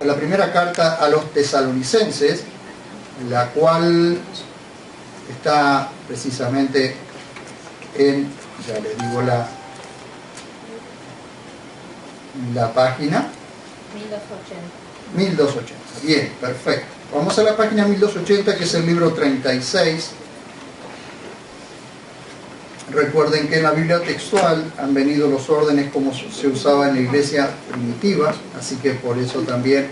a la primera carta a los tesalonicenses, la cual está precisamente en, ya les digo la página 1280. Bien, perfecto. Vamos a la página 1280, que es el libro 36. Recuerden que en la Biblia textual han venido los órdenes como se usaba en la iglesia primitiva, así que por eso también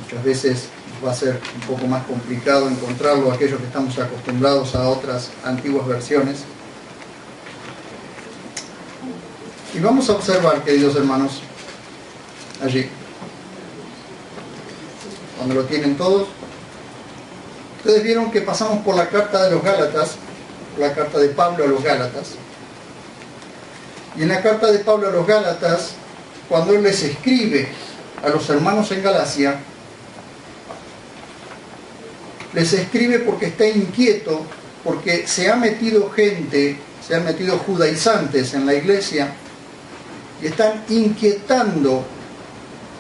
muchas veces va a ser un poco más complicado encontrarlo a aquellos que estamos acostumbrados a otras antiguas versiones. Y vamos a observar, queridos hermanos, allí, cuando lo tienen todos, ustedes vieron que pasamos por la carta de los Gálatas, la carta de Pablo a los Gálatas, y en la carta de Pablo a los Gálatas, cuando él les escribe a los hermanos en Galacia, les escribe porque está inquieto, porque se ha metido gente, se han metido judaizantes en la iglesia y están inquietando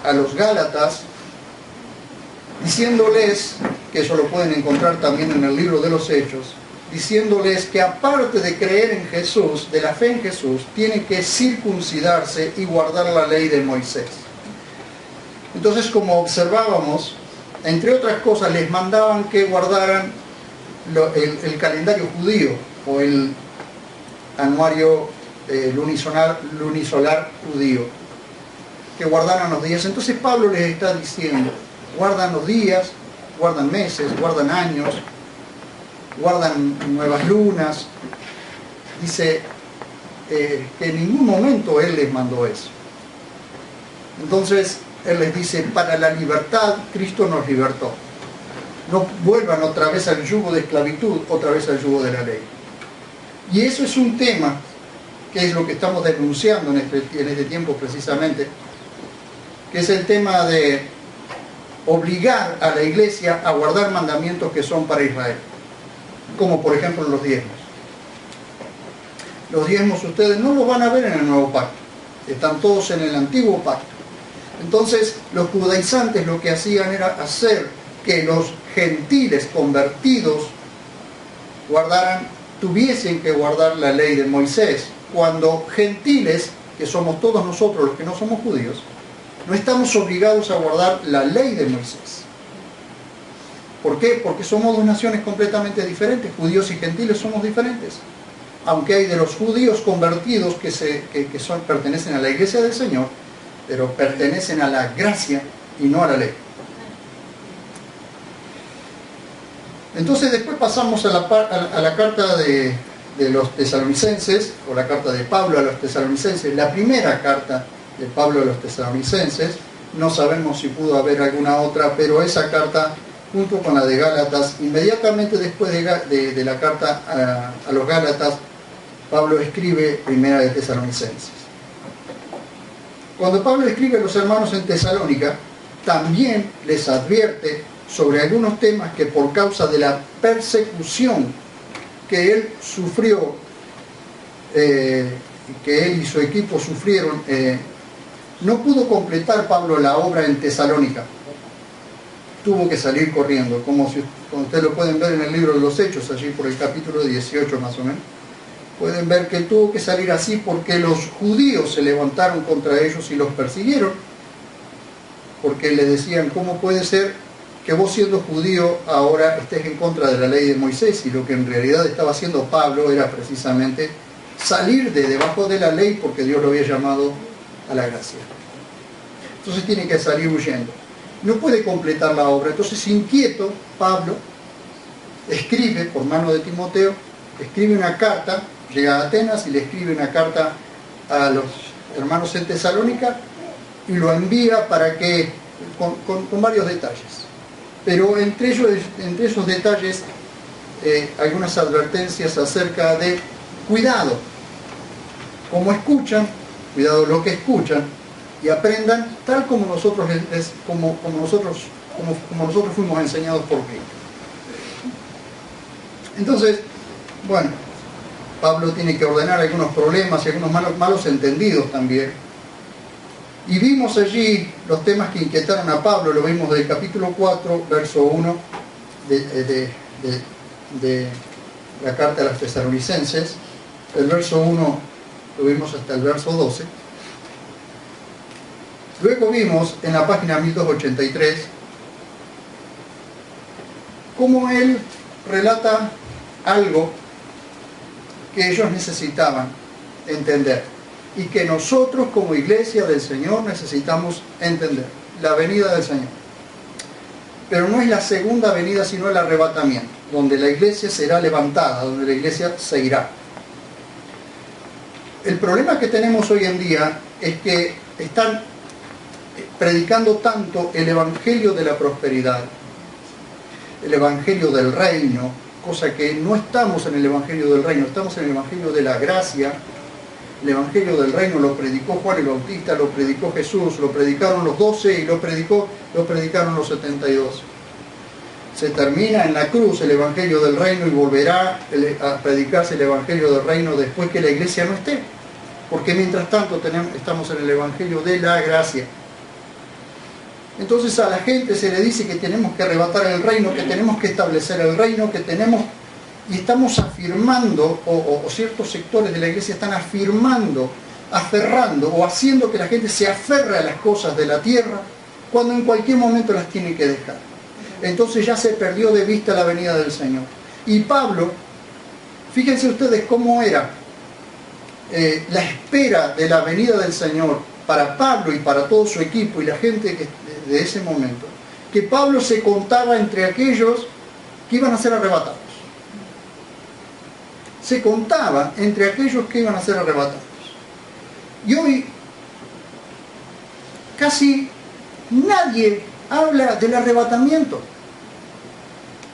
a los Gálatas, diciéndoles, que eso lo pueden encontrar también en el libro de los Hechos, diciéndoles que aparte de creer en Jesús, de la fe en Jesús, tienen que circuncidarse y guardar la ley de Moisés. Entonces, como observábamos, entre otras cosas, les mandaban que guardaran el calendario judío o el anuario lunisolar judío, que guardaran los días. Entonces Pablo les está diciendo, guardan los días, guardan meses, guardan años, guardan nuevas lunas. Dice que en ningún momento él les mandó eso. Entonces él les dice, para la libertad Cristo nos libertó. No vuelvan otra vez al yugo de esclavitud, otra vez al yugo de la ley. Y eso es un tema que es lo que estamos denunciando en este tiempo precisamente, que es el tema de obligar a la iglesia a guardar mandamientos que son para Israel, como por ejemplo los diezmos. Los diezmos ustedes no los van a ver en el nuevo pacto, están todos en el antiguo pacto. Entonces los judaizantes lo que hacían era hacer que los gentiles convertidos tuviesen que guardar la ley de Moisés, cuando gentiles, que somos todos nosotros los que no somos judíos, no estamos obligados a guardar la ley de Moisés. ¿Por qué? Porque somos dos naciones completamente diferentes, judíos y gentiles somos diferentes. Aunque hay de los judíos convertidos que pertenecen a la iglesia del Señor, pero pertenecen a la gracia y no a la ley. Entonces después pasamos a la carta de los tesalonicenses, o la carta de Pablo a los tesalonicenses, la primera carta de Pablo a los tesalonicenses. No sabemos si pudo haber alguna otra, pero esa carta, junto con la de Gálatas, inmediatamente después de la carta a los Gálatas, Pablo escribe primera de Tesalonicenses. Cuando Pablo escribe a los hermanos en Tesalónica, también les advierte sobre algunos temas que por causa de la persecución que él sufrió, que él y su equipo sufrieron, no pudo completar Pablo la obra en Tesalónica. Tuvo que salir corriendo, como ustedes lo pueden ver en el libro de los Hechos, allí por el capítulo 18 más o menos. Pueden ver que tuvo que salir así porque los judíos se levantaron contra ellos y los persiguieron, porque le decían, ¿cómo puede ser que vos siendo judío ahora estés en contra de la ley de Moisés? Y lo que en realidad estaba haciendo Pablo era precisamente salir de debajo de la ley, porque Dios lo había llamado a la gracia. Entonces tiene que salir huyendo. No puede completar la obra. Entonces, inquieto, Pablo escribe por mano de Timoteo, escribe una carta, llega a Atenas y le escribe una carta a los hermanos en Tesalónica y lo envía para que, con varios detalles. Pero entre esos detalles, algunas advertencias acerca de cuidado. Como escuchan, cuidado lo que escuchan, y aprendan tal como nosotros fuimos enseñados por Cristo. Entonces, bueno, Pablo tiene que ordenar algunos problemas y algunos malos entendidos también. Y vimos allí los temas que inquietaron a Pablo, lo vimos del capítulo 4, verso 1 de la carta a los tesalonicenses. El verso 1 lo vimos hasta el verso 12. Luego vimos en la página 1283 cómo él relata algo que ellos necesitaban entender y que nosotros como iglesia del Señor necesitamos entender: la venida del Señor. Pero no es la segunda venida, sino el arrebatamiento, donde la iglesia será levantada, donde la iglesia se irá. El problema que tenemos hoy en día es que están predicando tanto el evangelio de la prosperidad, el evangelio del reino, cosa que no estamos en el evangelio del reino, estamos en el evangelio de la gracia. El evangelio del reino lo predicó Juan el Bautista, lo predicó Jesús, lo predicaron los 12 y lo predicaron los 72. Se termina en la cruz el evangelio del reino y volverá a predicarse el evangelio del reino después que la iglesia no esté. Porque mientras tanto estamos en el evangelio de la gracia. Entonces a la gente se le dice que tenemos que arrebatar el reino, que tenemos que establecer el reino, que tenemos... Y estamos afirmando, o ciertos sectores de la iglesia están afirmando, aferrando o haciendo que la gente se aferre a las cosas de la tierra cuando en cualquier momento las tiene que dejar. Entonces ya se perdió de vista la venida del Señor. Y Pablo, fíjense ustedes cómo era la espera de la venida del Señor para Pablo y para todo su equipo y la gente de ese momento, que Pablo se contaba entre aquellos que iban a ser arrebatados. Se contaba entre aquellos que iban a ser arrebatados. Y hoy casi nadie habla del arrebatamiento.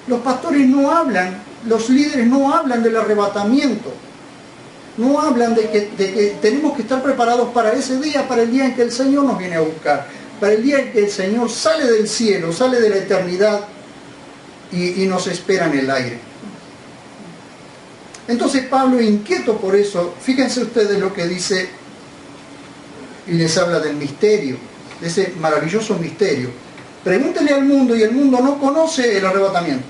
Los pastores no hablan, los líderes no hablan del arrebatamiento. No hablan de que tenemos que estar preparados para ese día, para el día en que el Señor nos viene a buscar, para el día en que el Señor sale del cielo, sale de la eternidad y nos espera en el aire. Entonces Pablo, inquieto por eso, fíjense ustedes lo que dice y les habla del misterio, de ese maravilloso misterio. Pregúntenle al mundo y el mundo no conoce el arrebatamiento.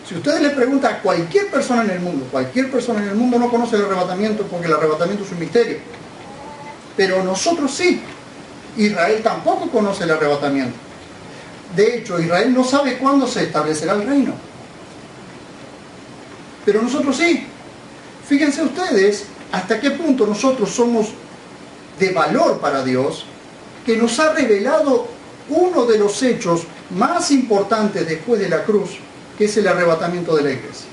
Si ustedes le preguntan a cualquier persona en el mundo no conoce el arrebatamiento porque el arrebatamiento es un misterio. Pero nosotros sí. Israel tampoco conoce el arrebatamiento. De hecho, Israel no sabe cuándo se establecerá el reino. Pero nosotros sí. Fíjense ustedes hasta qué punto nosotros somos de valor para Dios, que nos ha revelado uno de los hechos más importantes después de la cruz, que es el arrebatamiento de la iglesia.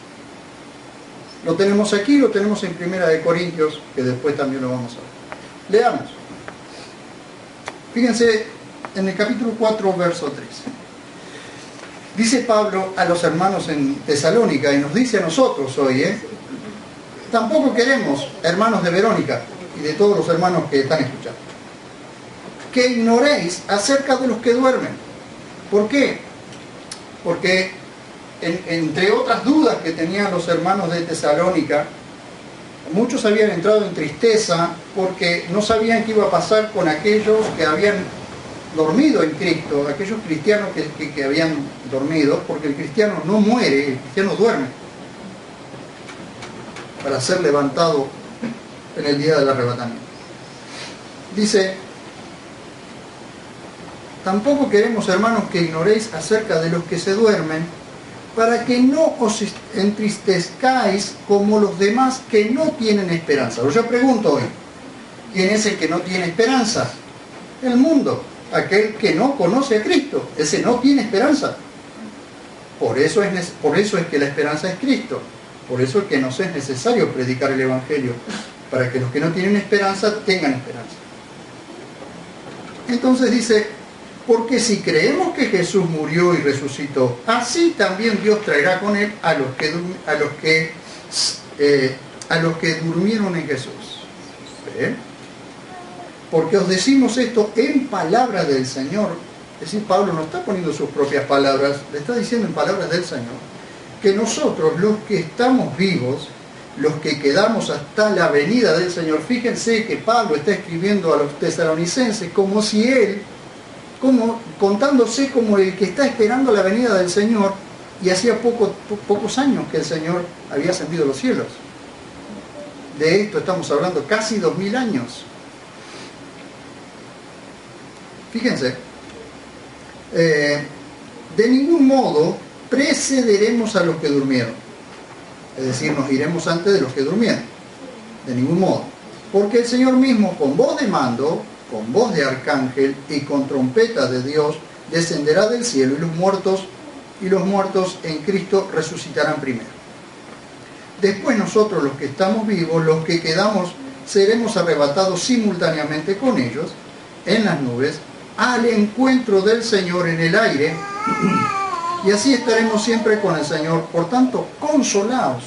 Lo tenemos aquí, lo tenemos en 1 Corintios, que después también lo vamos a ver. Leamos. Fíjense en el capítulo 4, verso 3. Dice Pablo a los hermanos en Tesalónica, y nos dice a nosotros hoy, tampoco queremos, hermanos de Verónica, y de todos los hermanos que están escuchando, que ignoréis acerca de los que duermen. ¿Por qué? Porque entre otras dudas que tenían los hermanos de Tesalónica, muchos habían entrado en tristeza porque no sabían qué iba a pasar con aquellos que habían dormido en Cristo, aquellos cristianos que habían dormido, porque el cristiano no muere, el cristiano duerme para ser levantado en el día del arrebatamiento. Dice: tampoco queremos, hermanos, que ignoréis acerca de los que se duermen, para que no os entristezcáis como los demás que no tienen esperanza. Yo pregunto hoy, ¿quién es el que no tiene esperanza? El mundo, aquel que no conoce a Cristo, ese no tiene esperanza. Por eso es que la esperanza es Cristo. Por eso es que nos es necesario predicar el Evangelio, para que los que no tienen esperanza tengan esperanza. Entonces dice: porque si creemos que Jesús murió y resucitó, así también Dios traerá con él a los que durmieron en Jesús. ¿Ven? Porque os decimos esto en palabras del Señor. Es decir, Pablo no está poniendo sus propias palabras, le está diciendo en palabras del Señor, que nosotros, los que estamos vivos, los que quedamos hasta la venida del Señor. Fíjense que Pablo está escribiendo a los tesalonicenses como si él, contándose como el que está esperando la venida del Señor, y hacía pocos años que el Señor había ascendido a los cielos. De esto estamos hablando casi 2000 años. Fíjense, de ningún modo precederemos a los que durmieron, es decir, nos iremos antes de los que durmieron, de ningún modo, porque el Señor mismo, con voz de mando, con voz de arcángel y con trompeta de Dios, descenderá del cielo, y los muertos en Cristo resucitarán primero. Después nosotros, los que estamos vivos, los que quedamos, seremos arrebatados simultáneamente con ellos en las nubes al encuentro del Señor en el aire, y así estaremos siempre con el Señor. Por tanto, consolaos,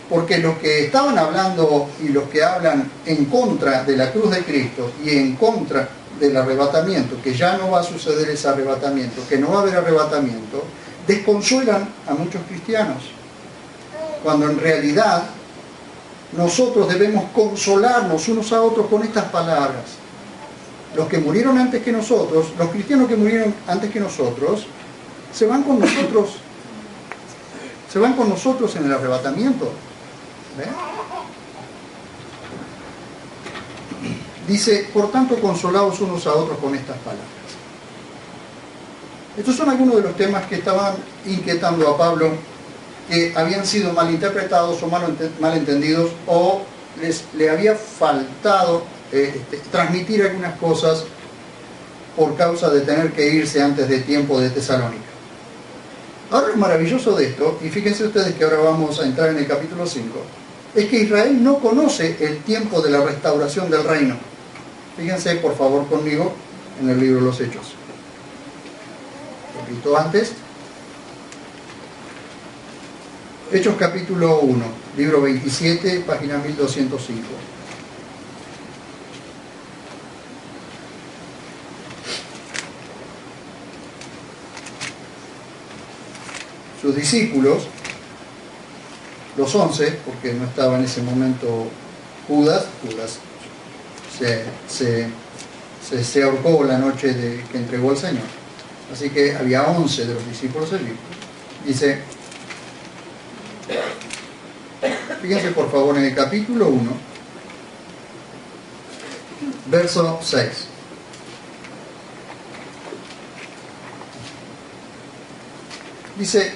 porque los que estaban hablando y los que hablan en contra de la cruz de Cristo y en contra del arrebatamiento, que ya no va a suceder ese arrebatamiento, que no va a haber arrebatamiento, desconsuelan a muchos cristianos, cuando en realidad nosotros debemos consolarnos unos a otros con estas palabras. Los que murieron antes que nosotros, los cristianos que murieron antes que nosotros, se van con nosotros en el arrebatamiento. ¿Ven? Dice, por tanto, consolaos unos a otros con estas palabras. Estos son algunos de los temas que estaban inquietando a Pablo, que habían sido malinterpretados o malentendidos, o le había faltado transmitir algunas cosas por causa de tener que irse antes de tiempo de Tesalónica. Ahora, lo maravilloso de esto, y fíjense ustedes que ahora vamos a entrar en el capítulo 5, es que Israel no conoce el tiempo de la restauración del reino. Fíjense por favor conmigo en el libro de los Hechos. Repito antes. Hechos capítulo 1, libro 27, página 1205. Sus discípulos, los 11, porque no estaba en ese momento Judas se ahorcó la noche que entregó al Señor. Así que había 11 de los discípulos allí. Dice, fíjense por favor en el capítulo 1, verso 6. Dice,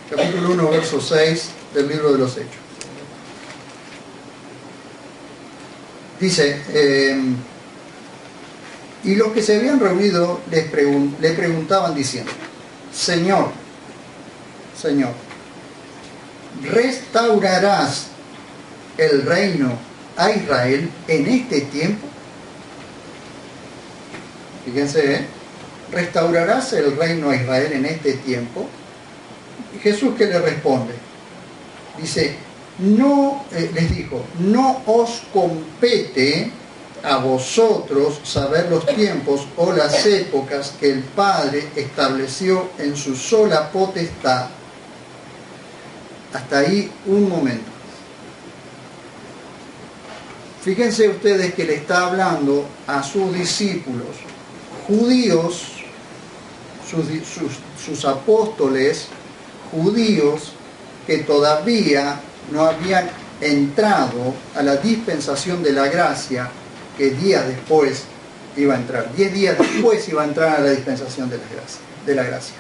capítulo 1, verso 6 del libro de los Hechos. Dice, y los que se habían reunido le preguntaban diciendo, Señor, ¿restaurarás el reino a Israel en este tiempo? Fíjense, ¿restaurarás el reino a Israel en este tiempo? Y Jesús, ¿qué le responde? Dice, les dijo, no os compete a vosotros saber los tiempos o las épocas que el Padre estableció en su sola potestad. Hasta ahí un momento. Fíjense ustedes que le está hablando a sus discípulos judíos, sus apóstoles judíos, que todavía no habían entrado a la dispensación de la gracia, que días después iba a entrar. 10 días después iba a entrar a la dispensación de la gracia.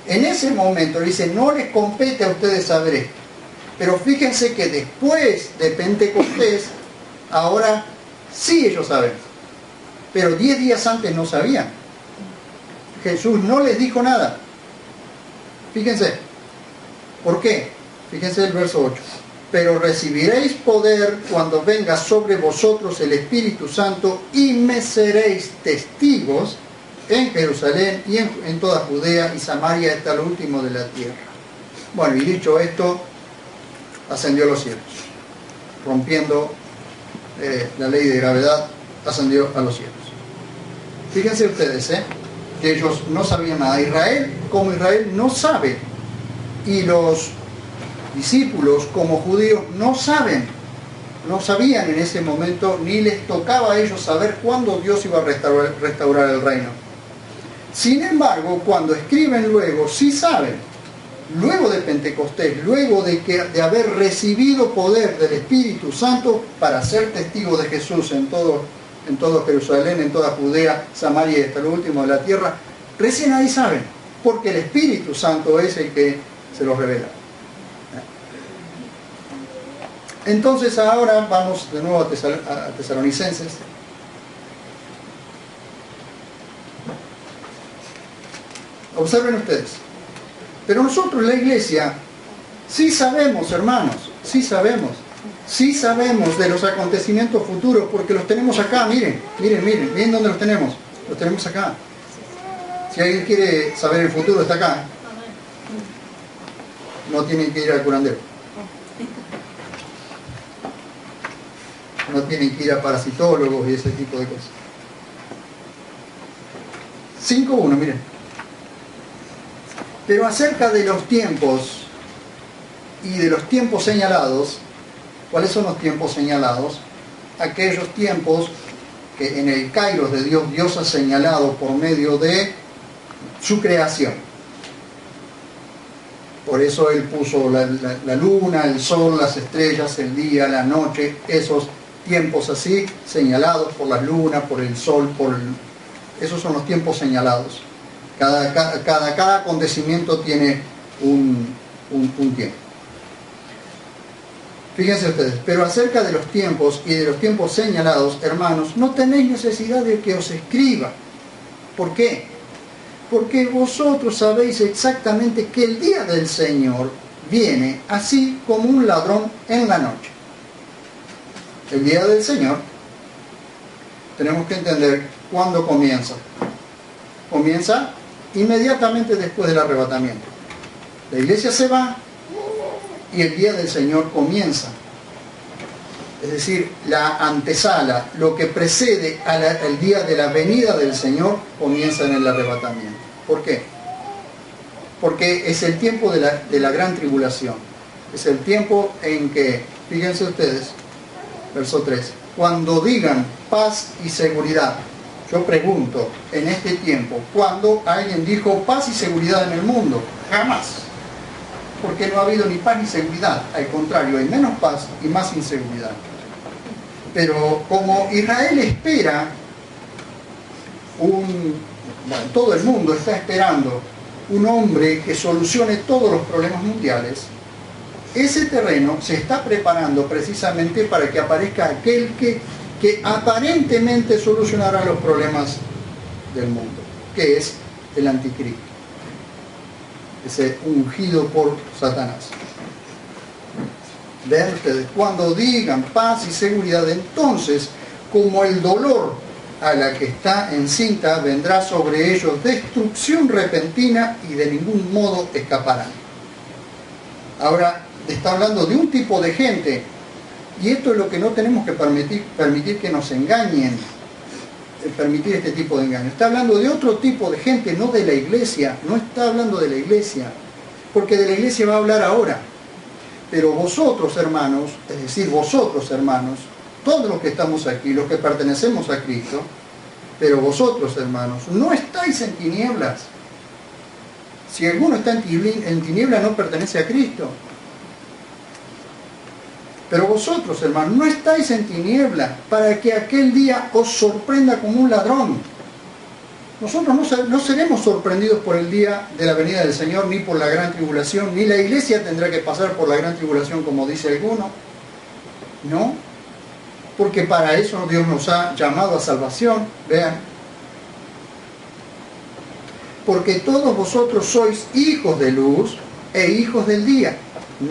En ese momento dice, no les compete a ustedes saber esto. Pero fíjense que después de Pentecostés, ahora sí ellos saben. Pero 10 días antes no sabían. Jesús no les dijo nada. Fíjense. ¿Por qué? Fíjense el verso 8. Pero recibiréis poder cuando venga sobre vosotros el Espíritu Santo y me seréis testigos en Jerusalén y en toda Judea y Samaria hasta lo último de la tierra. Bueno, y dicho esto, ascendió a los cielos. Rompiendo la ley de gravedad, ascendió a los cielos. Fíjense ustedes, que ellos no sabían nada. Israel, como Israel, no sabe. Y los discípulos como judíos no sabían en ese momento, ni les tocaba a ellos saber cuándo Dios iba a restaurar el reino. Sin embargo, cuando escriben luego, sí saben, luego de Pentecostés, luego de haber recibido poder del Espíritu Santo para ser testigos de Jesús en todo Jerusalén, en toda Judea, Samaria y hasta lo último de la tierra, recién ahí saben, porque el Espíritu Santo es el que se los revela. Entonces ahora vamos de nuevo a Tesalonicenses. Observen ustedes. Pero nosotros, la iglesia, sí sabemos, hermanos, sí sabemos de los acontecimientos futuros, porque los tenemos acá, miren dónde los tenemos acá. Si alguien quiere saber el futuro, está acá. No tienen que ir al curandero. No tienen que ir a parasitólogos y ese tipo de cosas. 5.1, miren. Pero acerca de los tiempos y de los tiempos señalados, ¿cuáles son los tiempos señalados? Aquellos tiempos que en el Kairos de Dios, Dios ha señalado por medio de su creación. Por eso Él puso la luna, el sol, las estrellas, el día, la noche, esos tiempos así, señalados por las lunas, por el sol, esos son los tiempos señalados. Cada acontecimiento tiene un tiempo. Fíjense ustedes, pero acerca de los tiempos y de los tiempos señalados, hermanos, no tenéis necesidad de que os escriba. ¿Por qué? Porque vosotros sabéis exactamente que el día del Señor viene así como un ladrón en la noche. El día del Señor, tenemos que entender cuándo comienza. Comienza inmediatamente después del arrebatamiento. La iglesia se va y el día del Señor comienza. Es decir, la antesala, lo que precede al día de la venida del Señor, comienza en el arrebatamiento. ¿Por qué? Porque es el tiempo de la gran tribulación. Es el tiempo en que, fíjense ustedes, verso 3, cuando digan paz y seguridad. Yo pregunto, en este tiempo, ¿cuándo alguien dijo paz y seguridad en el mundo? Jamás. Porque no ha habido ni paz ni seguridad. Al contrario, hay menos paz y más inseguridad. Pero como Israel espera todo el mundo está esperando un hombre que solucione todos los problemas mundiales, ese terreno se está preparando precisamente para que aparezca aquel que aparentemente solucionará los problemas del mundo, que es el anticristo, ese ungido por Satanás. Vean ustedes, cuando digan paz y seguridad, entonces, como el dolor a la que está encinta, vendrá sobre ellos destrucción repentina y de ningún modo escaparán. Ahora, está hablando de un tipo de gente, y esto es lo que no tenemos que permitir que nos engañen, permitir este tipo de engaño. Está hablando de otro tipo de gente, no de la iglesia, no está hablando de la iglesia, porque de la iglesia va a hablar ahora. Pero vosotros, hermanos, es decir, vosotros, hermanos, todos los que estamos aquí, los que pertenecemos a Cristo, pero vosotros, hermanos, no estáis en tinieblas. Si alguno está en tinieblas, no pertenece a Cristo. Pero vosotros, hermanos, no estáis en tinieblas para que aquel día os sorprenda como un ladrón. Nosotros no seremos sorprendidos por el día de la venida del Señor, ni por la gran tribulación, ni la iglesia tendrá que pasar por la gran tribulación, como dice alguno. No, porque para eso Dios nos ha llamado a salvación. Vean. Porque todos vosotros sois hijos de luz e hijos del día.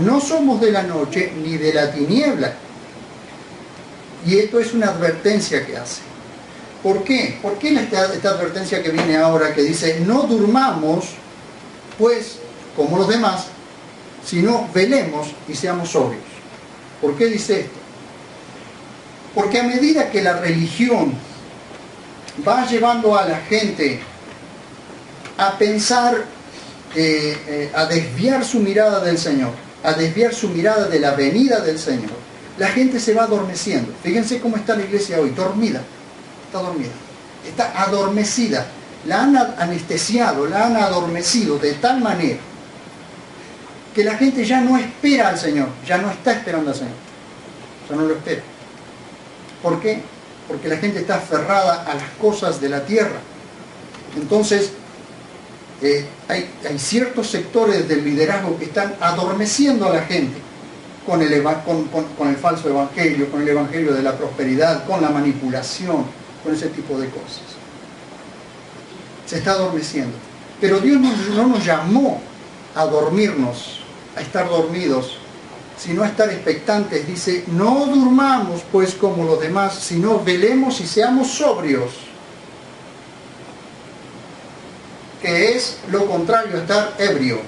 No somos de la noche ni de la tiniebla. Y esto es una advertencia que hace. ¿Por qué? ¿Por qué esta advertencia que viene ahora que dice no durmamos, pues, como los demás, sino velemos y seamos sobrios? ¿Por qué dice esto? Porque a medida que la religión va llevando a la gente a pensar, a desviar su mirada del Señor, a desviar su mirada de la venida del Señor, la gente se va adormeciendo. Fíjense cómo está la iglesia hoy, dormida. Está dormida. Está adormecida. La han anestesiado, la han adormecido de tal manera que la gente ya no espera al Señor, ya no está esperando al Señor. Ya no lo espera. ¿Por qué? Porque la gente está aferrada a las cosas de la tierra. Entonces, hay ciertos sectores del liderazgo que están adormeciendo a la gente con el falso evangelio, con el evangelio de la prosperidad, con la manipulación, con ese tipo de cosas. Se está adormeciendo. Pero Dios no nos llamó a dormirnos, a estar dormidos, sino a estar expectantes. Dice, no durmamos pues como los demás, sino velemos y seamos sobrios. Que es lo contrario a estar ebrio,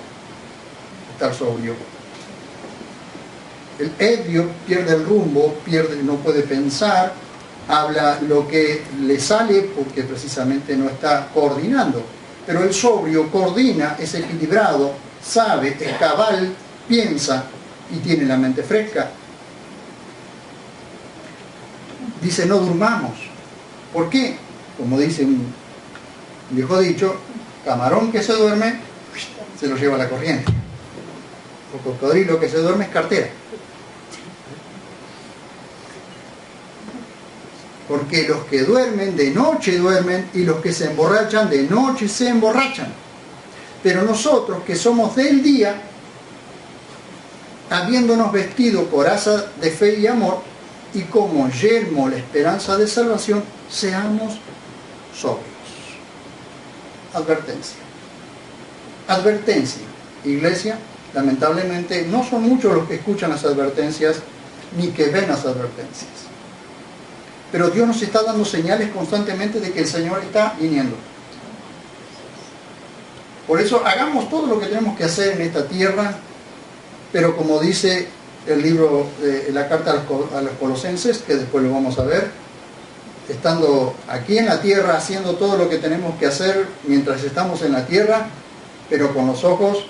estar sobrio. El ebrio pierde el rumbo, no puede pensar, habla lo que le sale porque precisamente no está coordinando. Pero el sobrio coordina, es equilibrado, sabe, es cabal, piensa y tiene la mente fresca. Dice, no durmamos. ¿Por qué? Como dice un viejo dicho, camarón que se duerme, se lo lleva la corriente. O cocodrilo que se duerme es cartera. Porque los que duermen de noche duermen y los que se emborrachan de noche se emborrachan. Pero nosotros que somos del día, habiéndonos vestido coraza de fe y amor y como yelmo la esperanza de salvación, seamos sobrios. Advertencia. Advertencia. Iglesia, lamentablemente, no son muchos los que escuchan las advertencias ni que ven las advertencias. Pero Dios nos está dando señales constantemente de que el Señor está viniendo. Por eso hagamos todo lo que tenemos que hacer en esta tierra, pero como dice el libro, la carta a los Colosenses, que después lo vamos a ver, estando aquí en la tierra, haciendo todo lo que tenemos que hacer mientras estamos en la tierra, pero con los ojos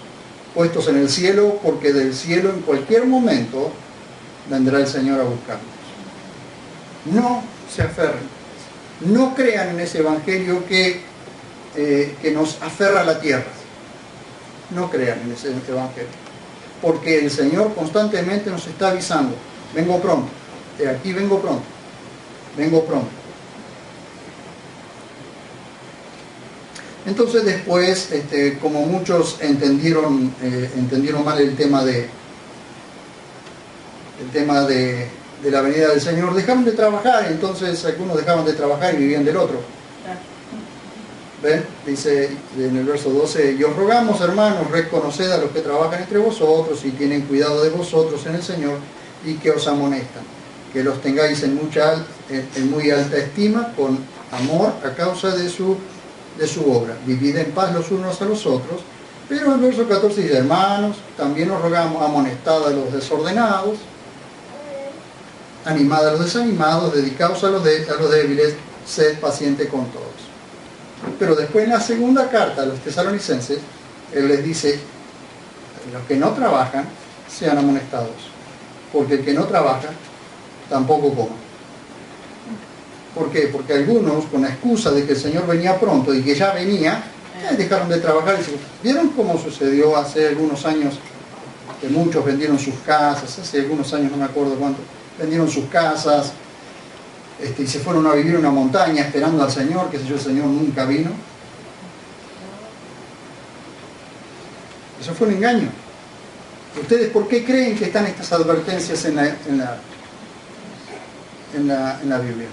puestos en el cielo, porque del cielo en cualquier momento vendrá el Señor a buscarnos. No se aferren, no crean en ese evangelio que nos aferra a la tierra. No crean en ese evangelio, porque el Señor constantemente nos está avisando, vengo pronto, aquí vengo pronto, vengo pronto. Entonces después, como muchos entendieron mal el tema de la venida del Señor, dejaron de trabajar. Entonces algunos dejaban de trabajar y vivían del otro. ¿Ven? Dice en el verso 12, y os rogamos, hermanos, reconoced a los que trabajan entre vosotros y tienen cuidado de vosotros en el Señor y que os amonestan, que los tengáis en muy alta estima, con amor a causa de su obra. Vivid en paz los unos a los otros. Pero el verso 14 dice, hermanos, también os rogamos, amonestad a los desordenados, animad a los desanimados, dedicaos a los débiles, sed paciente con todos. Pero después en la segunda carta a los tesalonicenses, él les dice, los que no trabajan sean amonestados, porque el que no trabaja tampoco coma. ¿Por qué? Porque algunos, con la excusa de que el Señor venía pronto y que ya venía, dejaron de trabajar. ¿Vieron cómo sucedió hace algunos años? Que muchos vendieron sus casas, hace algunos años, no me acuerdo cuánto, vendieron sus casas y se fueron a vivir en una montaña esperando al Señor, que sé yo, el Señor nunca vino. Eso fue un engaño. ¿Ustedes por qué creen que están estas advertencias en la Biblia?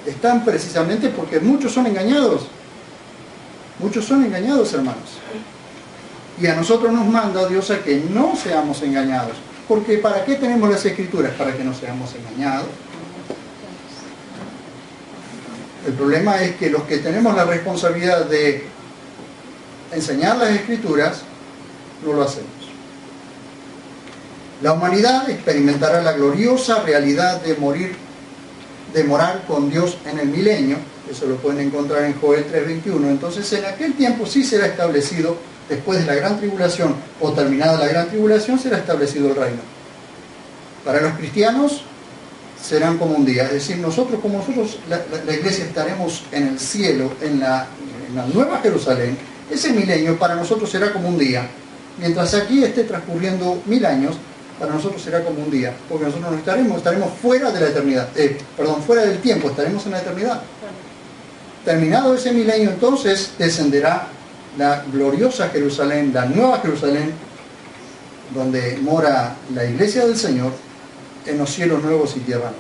Están precisamente porque muchos son engañados. Muchos son engañados, hermanos. Y a nosotros nos manda Dios a que no seamos engañados. Porque ¿para qué tenemos las Escrituras? Para que no seamos engañados. El problema es que los que tenemos la responsabilidad de enseñar las Escrituras, no lo hacemos. La humanidad experimentará la gloriosa realidad de morar con Dios en el milenio. Eso lo pueden encontrar en Joel 3:21. Entonces en aquel tiempo sí será establecido después de la gran tribulación o terminada la gran tribulación, será establecido el reino. Para los cristianos serán como un día, es decir, nosotros como nosotros, la iglesia estaremos en el cielo, en la Nueva Jerusalén. Ese milenio para nosotros será como un día. Mientras aquí esté transcurriendo 1000 años, para nosotros será como un día, porque nosotros no estaremos fuera de la eternidad, fuera del tiempo, estaremos en la eternidad. Terminado ese milenio, entonces descenderá la gloriosa Jerusalén, la Nueva Jerusalén, donde mora la iglesia del Señor, en los cielos nuevos y tierra nueva.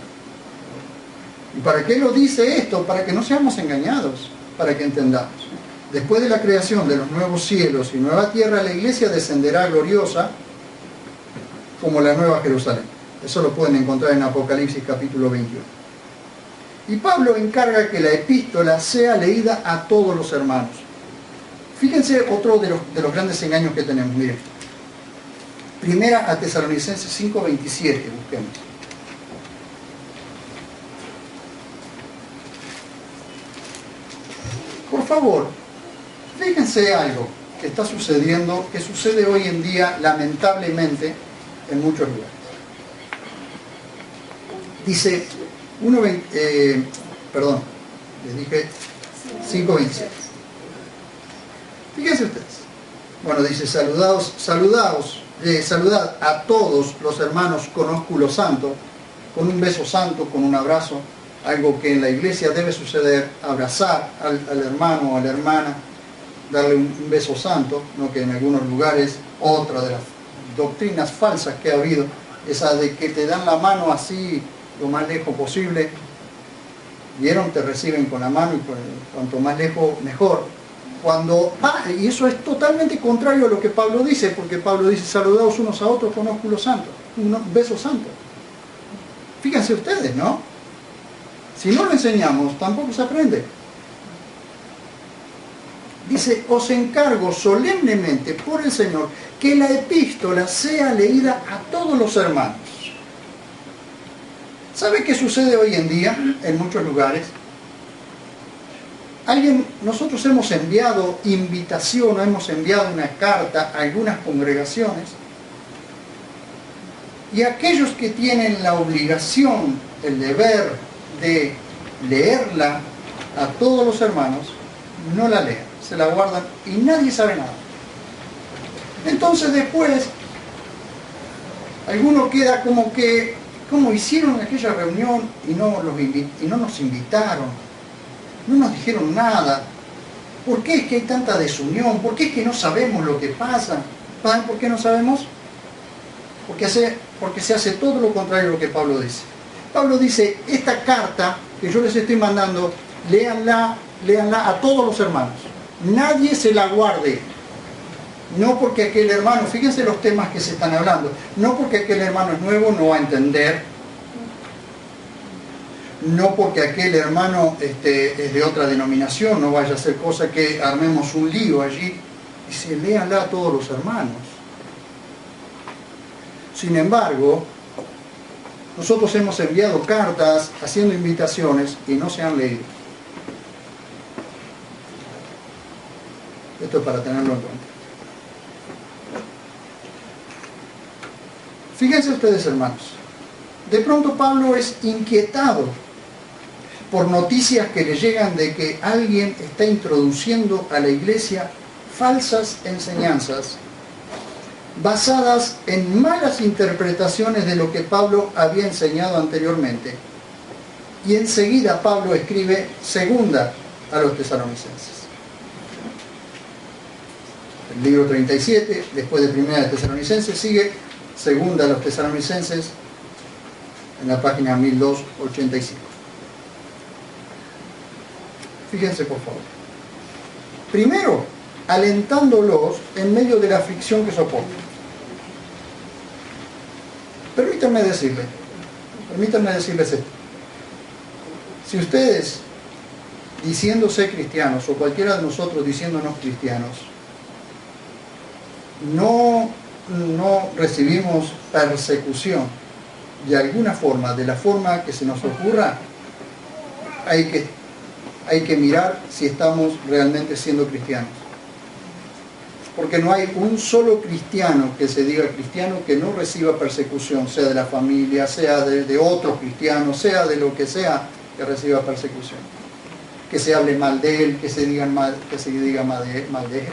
¿Y para qué lo dice esto? Para que no seamos engañados, para que entendamos. Después de la creación de los nuevos cielos y nueva tierra, la iglesia descenderá gloriosa como la Nueva Jerusalén. Eso lo pueden encontrar en Apocalipsis capítulo 21. Y Pablo encarga que la epístola sea leída a todos los hermanos. Fíjense otro de los grandes engaños que tenemos. Miren. Primera a Tesalonicenses 5:27, busquemos. Por favor, fíjense algo que está sucediendo, que sucede hoy en día lamentablemente en muchos lugares. Dice 5:27. Fíjense ustedes. Bueno, dice, saludad a todos los hermanos con ósculo santo, con un beso santo, con un abrazo, algo que en la iglesia debe suceder, abrazar al hermano o a la hermana, darle un beso santo, no que en algunos lugares, otra de las doctrinas falsas que ha habido, esa de que te dan la mano así lo más lejos posible, vieron, te reciben con la mano y cuanto más lejos mejor. Y eso es totalmente contrario a lo que Pablo dice, porque Pablo dice, saludaos unos a otros con ósculo santo, un beso santo. Fíjense ustedes, ¿no? Si no lo enseñamos, tampoco se aprende. Dice, os encargo solemnemente por el Señor que la epístola sea leída a todos los hermanos. ¿Sabe qué sucede hoy en día en muchos lugares? Nosotros hemos enviado invitación, hemos enviado una carta a algunas congregaciones, y aquellos que tienen la obligación, el deber de leerla a todos los hermanos, no la leen, se la guardan y nadie sabe nada. Entonces después, alguno queda como que, ¿cómo hicieron aquella reunión y no nos invitaron? No nos dijeron nada. ¿Por qué es que hay tanta desunión? ¿Por qué es que no sabemos lo que pasa? ¿Saben por qué no sabemos? Porque se hace todo lo contrario a lo que Pablo dice. Pablo dice, esta carta que yo les estoy mandando, léanla a todos los hermanos. Nadie se la guarde. No porque aquel hermano, fíjense los temas que se están hablando, no porque aquel hermano es nuevo, no va a entender. No porque aquel hermano es de otra denominación, no vaya a ser cosa que armemos un lío allí. Dice, léanla a todos los hermanos. Sin embargo, nosotros hemos enviado cartas haciendo invitaciones y no se han leído. Esto es para tenerlo en cuenta. Fíjense ustedes, hermanos. De pronto Pablo es inquietado por noticias que le llegan de que alguien está introduciendo a la iglesia falsas enseñanzas basadas en malas interpretaciones de lo que Pablo había enseñado anteriormente. Y enseguida Pablo escribe segunda a los tesalonicenses. El libro 37, después de primera de Tesalonicenses, sigue segunda a los tesalonicenses en la página 1285. Fíjense por favor. Primero, alentándolos en medio de la aflicción que soportan. Permítanme decirles esto. Si ustedes, diciéndose cristianos, o cualquiera de nosotros diciéndonos cristianos, no recibimos persecución de alguna forma, de la forma que se nos ocurra, hay que mirar si estamos realmente siendo cristianos. Porque no hay un solo cristiano que se diga cristiano que no reciba persecución, sea de la familia, sea de otros cristianos, sea de lo que sea que reciba persecución. Que se hable mal de él, que se diga mal de él.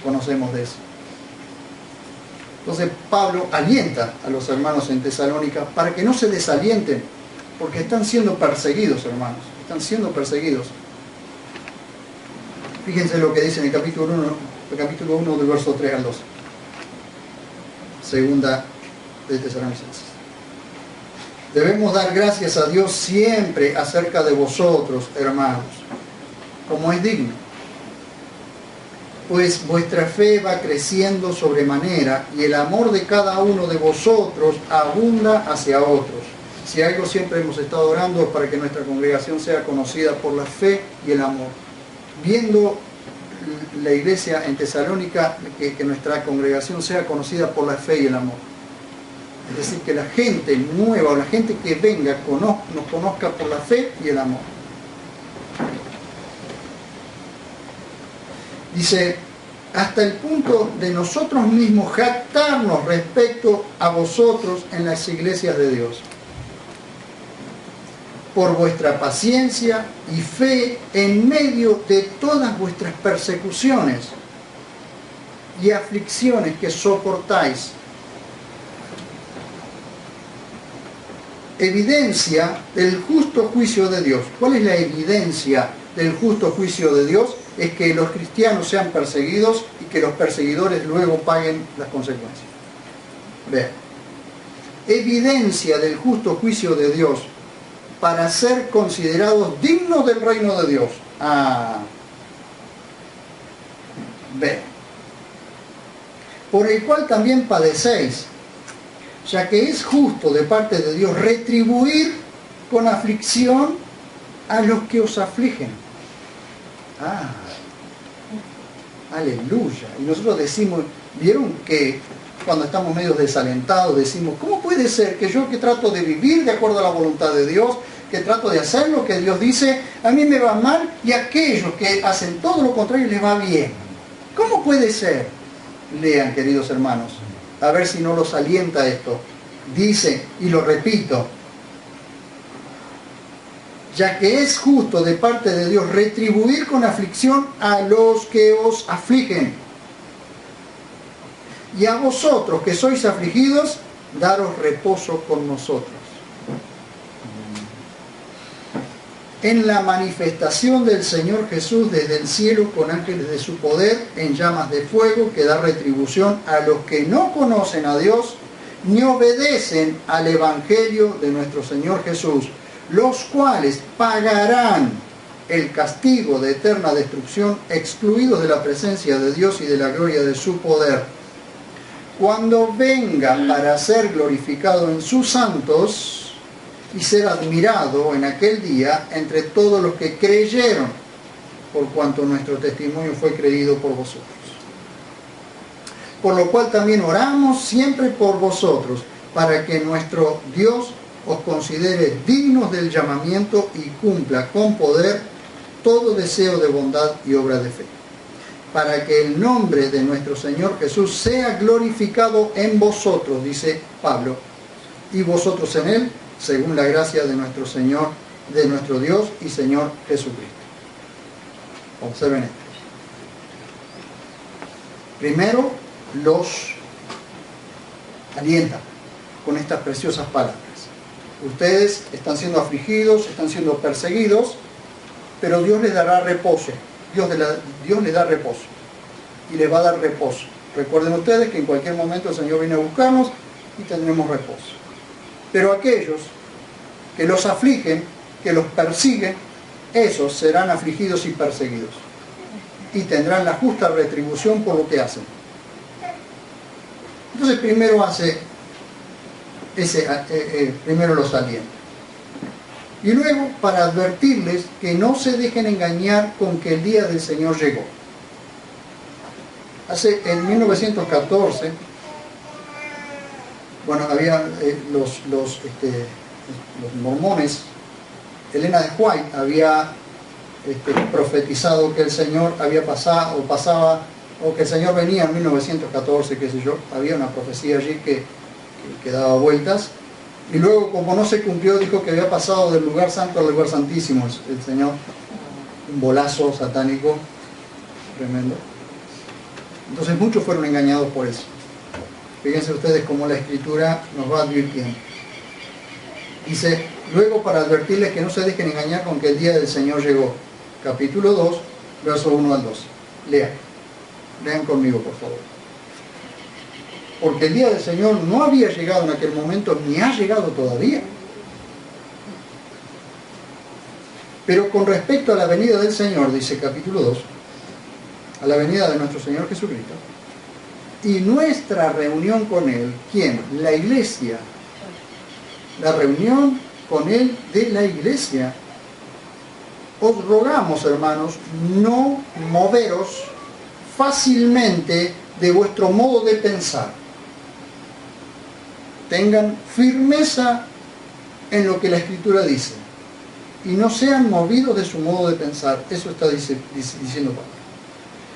Conocemos de eso. Entonces Pablo alienta a los hermanos en Tesalónica para que no se desalienten, porque están siendo perseguidos, hermanos, están siendo perseguidos. Fíjense lo que dice en el capítulo 1 del verso 3 al 12. Segunda de Tesalonicenses. Debemos dar gracias a Dios siempre acerca de vosotros, hermanos, como es digno. Pues vuestra fe va creciendo sobremanera y el amor de cada uno de vosotros abunda hacia otros. Si algo siempre hemos estado orando es para que nuestra congregación sea conocida por la fe y el amor. Viendo la iglesia en Tesalónica, que nuestra congregación sea conocida por la fe y el amor. Es decir, que la gente nueva o la gente que venga nos conozca por la fe y el amor. Dice, hasta el punto de nosotros mismos jactarnos respecto a vosotros en las iglesias de Dios, por vuestra paciencia y fe en medio de todas vuestras persecuciones y aflicciones que soportáis. Evidencia del justo juicio de Dios. ¿Cuál es la evidencia del justo juicio de Dios? Es que los cristianos sean perseguidos y que los perseguidores luego paguen las consecuencias. Vean. Evidencia del justo juicio de Dios para ser considerados dignos del reino de Dios. Vean. Por el cual también padecéis, ya que es justo de parte de Dios retribuir con aflicción a los que os afligen. Aleluya. Y nosotros decimos, ¿vieron que cuando estamos medio desalentados decimos, ¿cómo puede ser que yo que trato de vivir de acuerdo a la voluntad de Dios, que trato de hacer lo que Dios dice, a mí me va mal y a aquellos que hacen todo lo contrario les va bien? ¿Cómo puede ser? Lean, queridos hermanos, a ver si no los alienta esto. Dice, y lo repito, ya que es justo de parte de Dios retribuir con aflicción a los que os afligen. Y a vosotros que sois afligidos, daros reposo con nosotros. En la manifestación del Señor Jesús desde el cielo con ángeles de su poder, en llamas de fuego, que da retribución a los que no conocen a Dios, ni obedecen al Evangelio de nuestro Señor Jesús, los cuales pagarán el castigo de eterna destrucción, excluidos de la presencia de Dios y de la gloria de su poder, cuando venga para ser glorificado en sus santos y ser admirado en aquel día entre todos los que creyeron, por cuanto nuestro testimonio fue creído por vosotros. Por lo cual también oramos siempre por vosotros, para que nuestro Dios os considere dignos del llamamiento y cumpla con poder todo deseo de bondad y obra de fe, para que el nombre de nuestro Señor Jesús sea glorificado en vosotros, dice Pablo, y vosotros en Él, según la gracia de nuestro Señor, de nuestro Dios y Señor Jesucristo. Observen esto. Primero, los alienta con estas preciosas palabras. Ustedes están siendo afligidos, están siendo perseguidos, pero Dios les dará reposo. Dios les da reposo y les va a dar reposo. Recuerden ustedes que en cualquier momento el Señor viene a buscarnos y tendremos reposo. Pero aquellos que los afligen, que los persiguen, esos serán afligidos y perseguidos y tendrán la justa retribución por lo que hacen. Entonces primero primero los alienta. Y luego para advertirles que no se dejen engañar con que el día del Señor llegó. En 1914, bueno, había los mormones, Elena de White había profetizado que el Señor pasaba o que el Señor venía en 1914, qué sé yo. Había una profecía allí que daba vueltas, y luego, como no se cumplió, dijo que había pasado del lugar santo al lugar santísimo el Señor. Un bolazo satánico tremendo. Entonces muchos fueron engañados por eso. Fíjense ustedes cómo la Escritura nos va advirtiendo. Dice, luego para advertirles que no se dejen engañar con que el día del Señor llegó. Capítulo 2, versos 1 al 12. Lean conmigo, por favor. Porque el día del Señor no había llegado en aquel momento, ni ha llegado todavía. Pero con respecto a la venida del Señor, dice capítulo 2, a la venida de nuestro Señor Jesucristo, y nuestra reunión con Él, ¿quién? La iglesia. La reunión con Él de la iglesia. Os rogamos, hermanos, no moveros fácilmente de vuestro modo de pensar. Tengan firmeza en lo que la Escritura dice y no sean movidos de su modo de pensar. Eso está diciendo Pablo.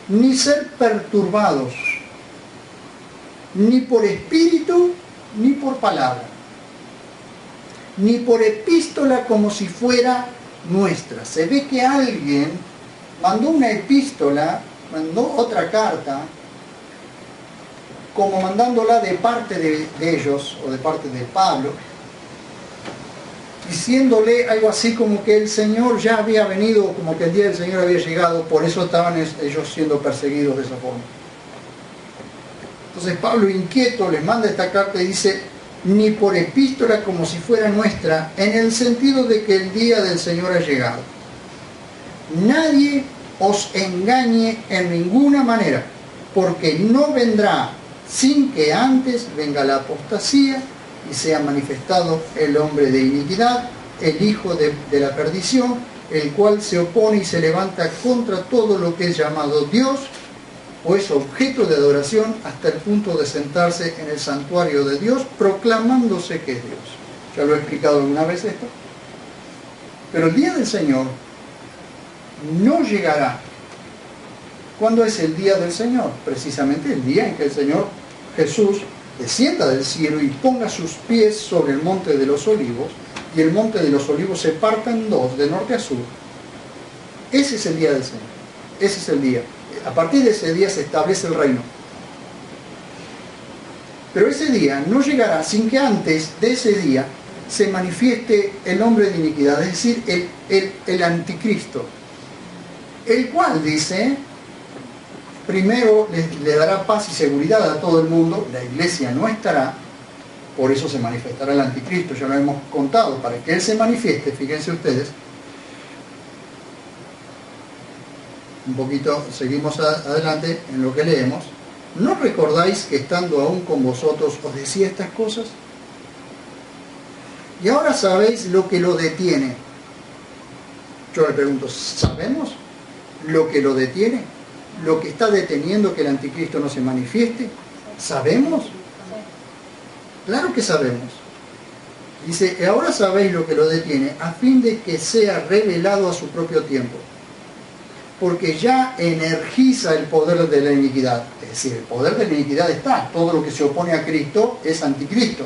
Ni ser perturbados, ni por espíritu, ni por palabra, ni por epístola como si fuera nuestra. Se ve que alguien mandó una epístola, mandó otra carta, como mandándola de parte de ellos, o de parte de Pablo, diciéndole algo así como que el Señor ya había venido, como que el día del Señor había llegado, por eso estaban ellos siendo perseguidos de esa forma. Entonces Pablo, inquieto, les manda esta carta y dice, ni por epístola como si fuera nuestra, en el sentido de que el día del Señor ha llegado. Nadie os engañe en ninguna manera, porque no vendrá sin que antes venga la apostasía y sea manifestado el hombre de iniquidad, el hijo de la perdición, el cual se opone y se levanta contra todo lo que es llamado Dios o es objeto de adoración, hasta el punto de sentarse en el santuario de Dios, proclamándose que es Dios. Ya lo he explicado alguna vez esto. Pero el día del Señor no llegará. ¿Cuándo es el día del Señor? Precisamente el día en que el Señor Jesús descienda del cielo y ponga sus pies sobre el monte de los olivos, y el monte de los olivos se parta en dos, de norte a sur. Ese es el día del Señor. Ese es el día. A partir de ese día se establece el reino. Pero ese día no llegará sin que antes de ese día se manifieste el hombre de iniquidad, es decir, el anticristo, el cual dice, primero le dará paz y seguridad a todo el mundo, la iglesia no estará, por eso se manifestará el anticristo, ya lo hemos contado, para que él se manifieste, fíjense ustedes, un poquito, seguimos adelante en lo que leemos. ¿No recordáis que estando aún con vosotros os decía estas cosas? Y ahora sabéis lo que lo detiene. Yo le pregunto, ¿sabemos lo que lo detiene? ¿Lo que está deteniendo que el anticristo no se manifieste? ¿Sabemos? Claro que sabemos. Dice, ahora sabéis lo que lo detiene, a fin de que sea revelado a su propio tiempo. Porque ya energiza el poder de la iniquidad. Es decir, el poder de la iniquidad está. Todo lo que se opone a Cristo es anticristo.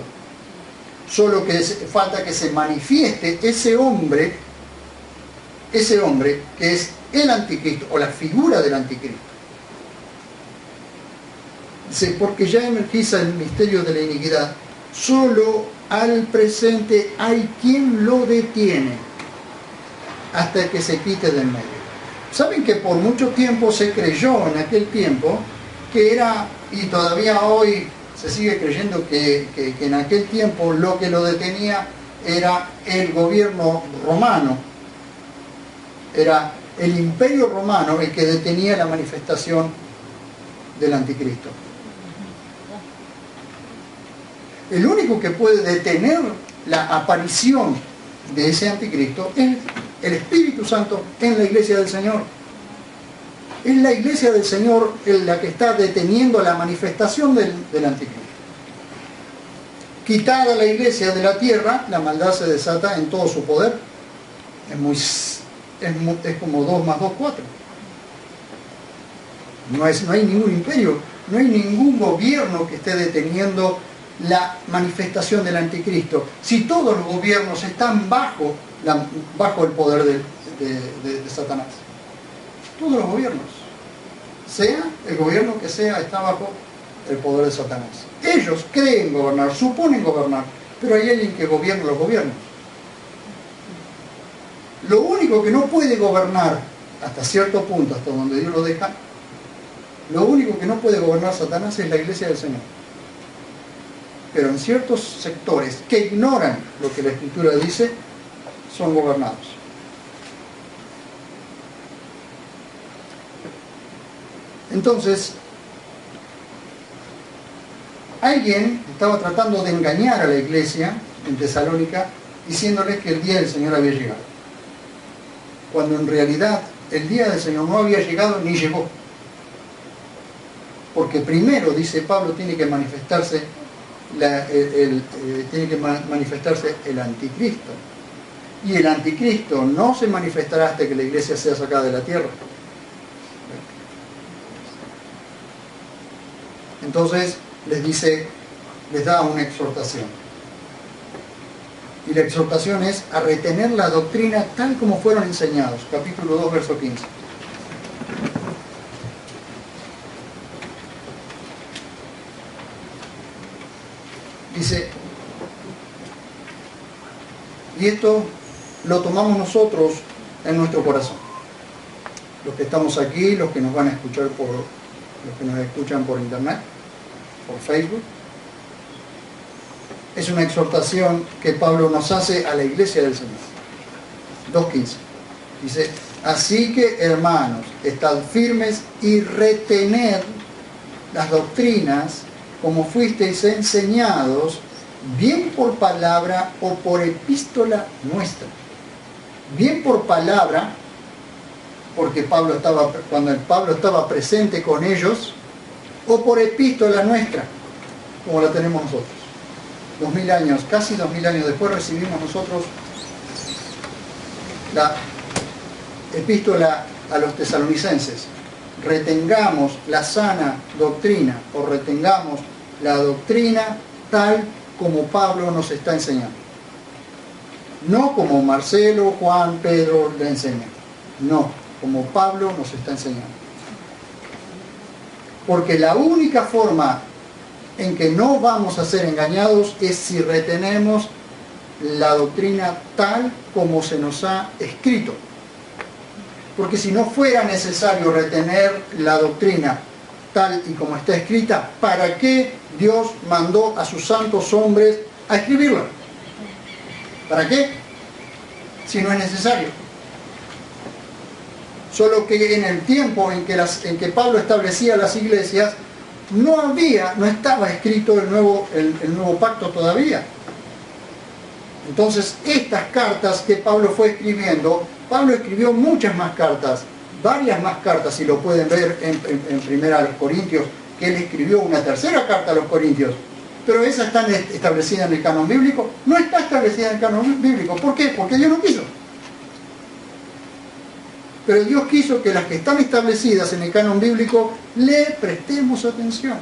Solo que falta que se manifieste ese hombre que es el anticristo, o la figura del anticristo. Dice, porque ya energiza el misterio de la iniquidad, solo al presente hay quien lo detiene, hasta que se quite del medio. ¿Saben que por mucho tiempo se creyó en aquel tiempo que era, y todavía hoy se sigue creyendo que en aquel tiempo lo que lo detenía era el gobierno romano, era el imperio romano el que detenía la manifestación del anticristo? El único que puede detener la aparición de ese anticristo es el Espíritu Santo en la iglesia del Señor. Es la iglesia del Señor la que está deteniendo la manifestación del anticristo. Quitada la iglesia de la tierra, la maldad se desata en todo su poder. Es como 2 más 2, 4. No hay ningún imperio, no hay ningún gobierno que esté deteniendo la manifestación del anticristo. Si todos los gobiernos están bajo el poder de Satanás. Todos los gobiernos, sea el gobierno que sea, está bajo el poder de Satanás. Ellos creen gobernar, suponen gobernar, pero hay alguien que gobierna los gobiernos. Lo único que no puede gobernar, hasta cierto punto, hasta donde Dios lo deja, lo único que no puede gobernar Satanás es la iglesia del Señor. Pero en ciertos sectores que ignoran lo que la Escritura dice, son gobernados. Entonces, alguien estaba tratando de engañar a la iglesia en Tesalónica, diciéndoles que el día del Señor había llegado, cuando en realidad el día del Señor no había llegado ni llegó. Porque primero, dice Pablo, tiene que manifestarse el anticristo. Y el anticristo no se manifestará hasta que la iglesia sea sacada de la tierra. Entonces les da una exhortación. Y la exhortación es a retener la doctrina tal como fueron enseñados. Capítulo 2, verso 15. Dice, y esto lo tomamos nosotros en nuestro corazón. Los que estamos aquí, los que nos van a escuchar los que nos escuchan por internet, por Facebook. Es una exhortación que Pablo nos hace a la iglesia del Señor. 2.15. Dice, así que hermanos, estad firmes y retened las doctrinas como fuisteis enseñados, bien por palabra o por epístola nuestra. Bien por palabra, porque cuando Pablo estaba presente con ellos, o por epístola nuestra, como la tenemos nosotros. 2000 años, casi 2000 años después recibimos nosotros la epístola a los tesalonicenses. Retengamos la sana doctrina, o retengamos la doctrina tal como Pablo nos está enseñando. No como Marcelo, Juan, Pedro le enseñan. No, como Pablo nos está enseñando. Porque la única forma en que no vamos a ser engañados es si retenemos la doctrina tal como se nos ha escrito. Porque si no fuera necesario retener la doctrina tal y como está escrita, ¿para qué Dios mandó a sus santos hombres a escribirla? ¿Para qué? Si no es necesario. Solo que en el tiempo en que Pablo establecía las iglesias, no estaba escrito el nuevo pacto todavía. Entonces, estas cartas que Pablo fue escribiendo, Pablo escribió muchas más cartas, varias más cartas, si lo pueden ver en primera a los Corintios, que él escribió una tercera carta a los Corintios, pero esa está establecida en el canon bíblico. No está establecida en el canon bíblico. ¿Por qué? Porque Dios no quiso. Pero Dios quiso que las que están establecidas en el canon bíblico le prestemos atención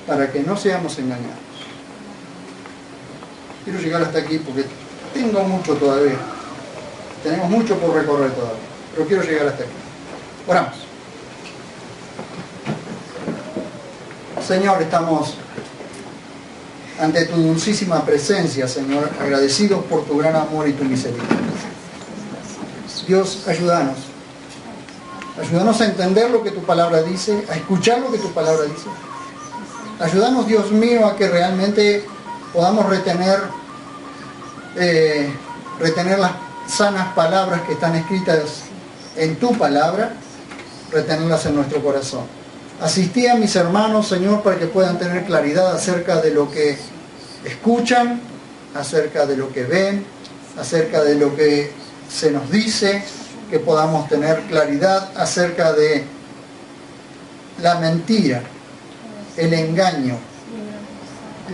para que no seamos engañados. Quiero llegar hasta aquí porque tengo mucho todavía. Tenemos mucho por recorrer todavía, pero quiero llegar hasta aquí. Oramos. Señor, estamos ante tu dulcísima presencia, Señor, agradecidos por tu gran amor y tu misericordia. Dios, ayúdanos. Ayúdanos a entender lo que tu palabra dice, a escuchar lo que tu palabra dice. Ayúdanos, Dios mío, a que realmente podamos retener las sanas palabras que están escritas en tu palabra, retenerlas en nuestro corazón. Asistí a mis hermanos, Señor, para que puedan tener claridad acerca de lo que escuchan, acerca de lo que ven, acerca de lo que se nos dice, que podamos tener claridad acerca de la mentira, el engaño,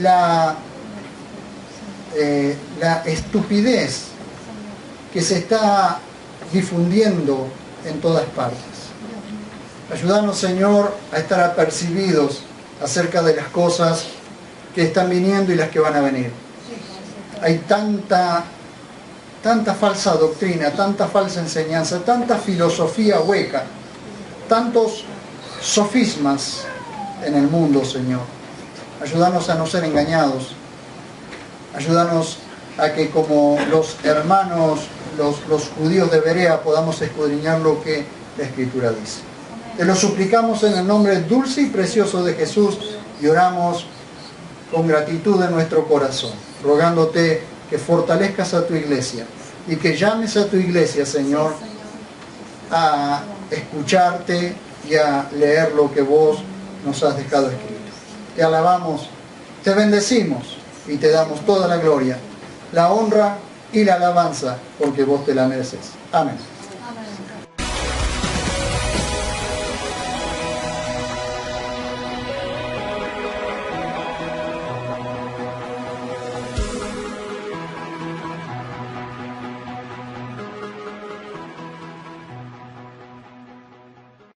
la estupidez que se está difundiendo en todas partes. Ayúdanos, Señor, a estar apercibidos acerca de las cosas que están viniendo y las que van a venir. Hay tanta falsa doctrina, tanta falsa enseñanza, tanta filosofía hueca, tantos sofismas en el mundo, Señor. Ayúdanos a no ser engañados. Ayúdanos a que, como los hermanos, los judíos de Berea, podamos escudriñar lo que la Escritura dice. Te lo suplicamos en el nombre dulce y precioso de Jesús y oramos con gratitud en nuestro corazón, rogándote que fortalezcas a tu iglesia y que llames a tu iglesia, Señor, a escucharte y a leer lo que vos nos has dejado escrito. Te alabamos, te bendecimos y te damos toda la gloria, la honra y la alabanza, porque vos te la mereces. Amén.